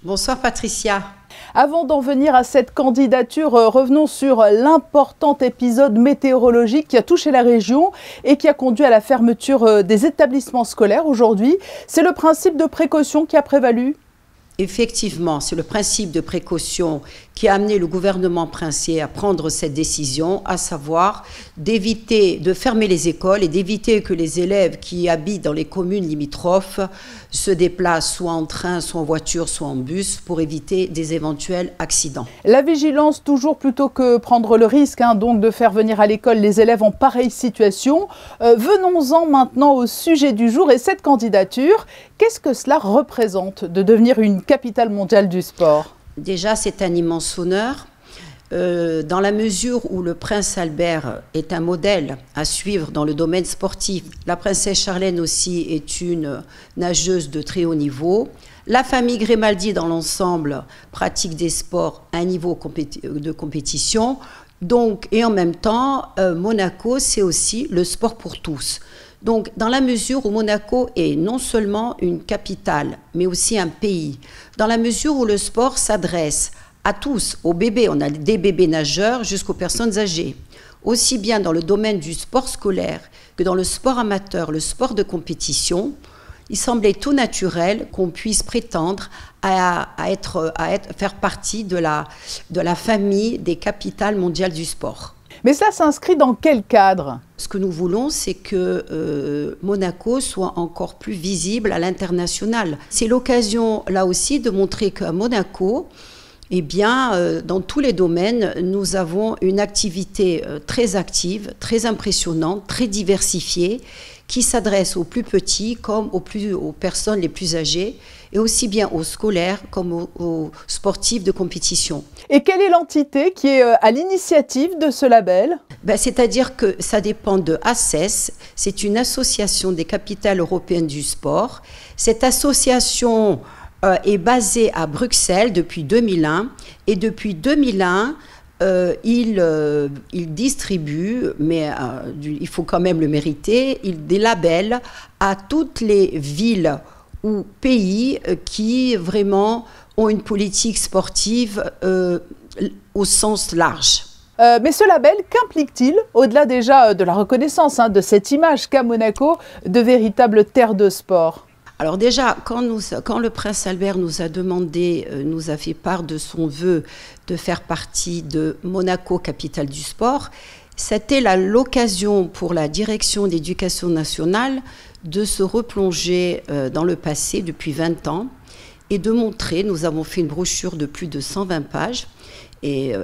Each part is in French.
Bonsoir Patricia. Avant d'en venir à cette candidature, revenons sur l'important épisode météorologique qui a touché la région et qui a conduit à la fermeture des établissements scolaires aujourd'hui. C'est le principe de précaution qui a prévalu ? Effectivement, c'est le principe de précaution qui a amené le gouvernement princier à prendre cette décision, à savoir d'éviter de fermer les écoles et d'éviter que les élèves qui habitent dans les communes limitrophes se déplacent soit en train, soit en voiture, soit en bus pour éviter des éventuels accidents. La vigilance toujours plutôt que prendre le risque donc de faire venir à l'école les élèves en pareille situation. Venons-en maintenant au sujet du jour et cette candidature. Qu'est-ce que cela représente de devenir une capitale mondiale du sport ? Déjà, c'est un immense honneur, dans la mesure où le prince Albert est un modèle à suivre dans le domaine sportif. La princesse Charlène aussi est une nageuse de très haut niveau. La famille Grimaldi, dans l'ensemble, pratique des sports à un niveau de compétition. Donc, et en même temps, Monaco, c'est aussi le sport pour tous. Donc, dans la mesure où Monaco est non seulement une capitale, mais aussi un pays, dans la mesure où le sport s'adresse à tous, aux bébés, on a des bébés nageurs jusqu'aux personnes âgées, aussi bien dans le domaine du sport scolaire que dans le sport amateur, le sport de compétition, il semblait tout naturel qu'on puisse prétendre à faire partie de la famille des capitales mondiales du sport. Mais ça s'inscrit dans quel cadre ? Ce que nous voulons, c'est que Monaco soit encore plus visible à l'international. C'est l'occasion, là aussi, de montrer qu'à Monaco, eh bien, dans tous les domaines, nous avons une activité très active, très impressionnante, très diversifiée, qui s'adresse aux plus petits comme aux personnes les plus âgées, et aussi bien aux scolaires comme aux sportifs de compétition. Et quelle est l'entité qui est à l'initiative de ce label ? C'est-à-dire que ça dépend de ACES, c'est une association des capitales européennes du sport. Cette association est basée à Bruxelles depuis 2001, et depuis 2001, il distribue, mais il faut quand même le mériter, des labels à toutes les villes ou pays qui vraiment ont une politique sportive au sens large. Mais ce label, qu'implique-t-il, au-delà déjà de la reconnaissance de cette image qu'a Monaco de véritable terre de sport ? Alors déjà, quand le prince Albert nous a demandé, nous a fait part de son vœu de faire partie de Monaco, capitale du sport, c'était l'occasion pour la direction d'éducation nationale de se replonger dans le passé depuis 20 ans et de montrer, nous avons fait une brochure de plus de 120 pages et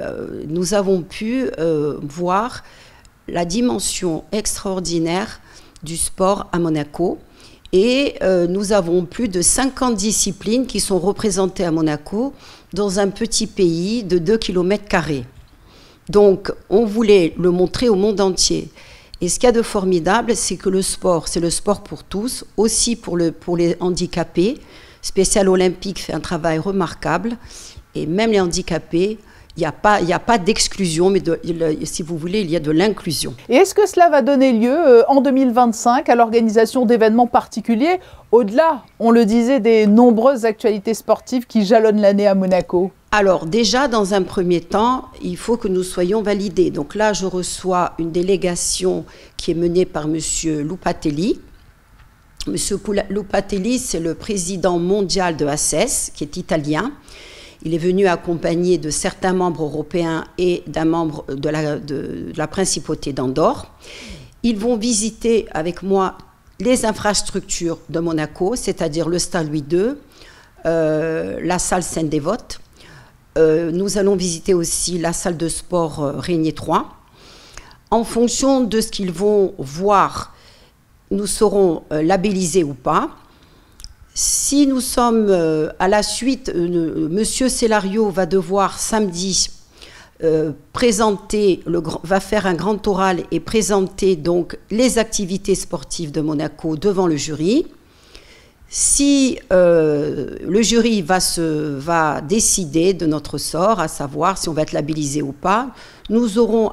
nous avons pu voir la dimension extraordinaire du sport à Monaco. Et nous avons plus de 50 disciplines qui sont représentées à Monaco dans un petit pays de 2 km². Donc, on voulait le montrer au monde entier. Et ce qu'il y a de formidable, c'est que le sport, c'est le sport pour tous, aussi pour les handicapés. Spécial Olympique fait un travail remarquable. Et même les handicapés, il n'y a pas d'exclusion, mais si vous voulez, il y a de l'inclusion. Et est-ce que cela va donner lieu en 2025 à l'organisation d'événements particuliers, au-delà, on le disait, des nombreuses actualités sportives qui jalonnent l'année à Monaco ? Alors déjà, dans un premier temps, il faut que nous soyons validés. Donc là, je reçois une délégation qui est menée par M. Lupatelli. M. Lupatelli, c'est le président mondial de ACES, qui est italien. Il est venu accompagné de certains membres européens et d'un membre de la principauté d'Andorre. Ils vont visiter avec moi les infrastructures de Monaco, c'est-à-dire le stade Louis II, la salle Sainte-Dévote. Nous allons visiter aussi la salle de sport Régnier 3. En fonction de ce qu'ils vont voir, nous serons labellisés ou pas. Si nous sommes à la suite, Monsieur Célario va devoir samedi va faire un grand oral et présenter donc les activités sportives de Monaco devant le jury. Si le jury va décider de notre sort, à savoir si on va être labellisé ou pas, nous aurons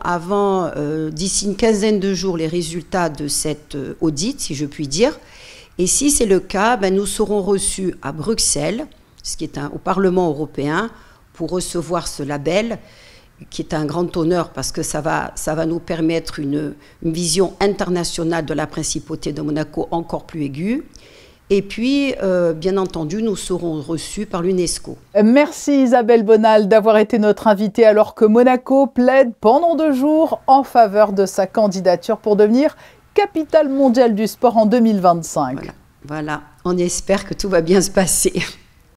d'ici une quinzaine de jours, les résultats de cet audit, si je puis dire. Et si c'est le cas, nous serons reçus à Bruxelles, ce qui est au Parlement européen, pour recevoir ce label, qui est un grand honneur parce que ça va nous permettre une vision internationale de la principauté de Monaco encore plus aiguë. Et puis, bien entendu, nous serons reçus par l'UNESCO. Merci Isabelle Bonal d'avoir été notre invitée alors que Monaco plaide pendant 2 jours en faveur de sa candidature pour devenir capitale mondiale du sport en 2025. Voilà, on espère que tout va bien se passer.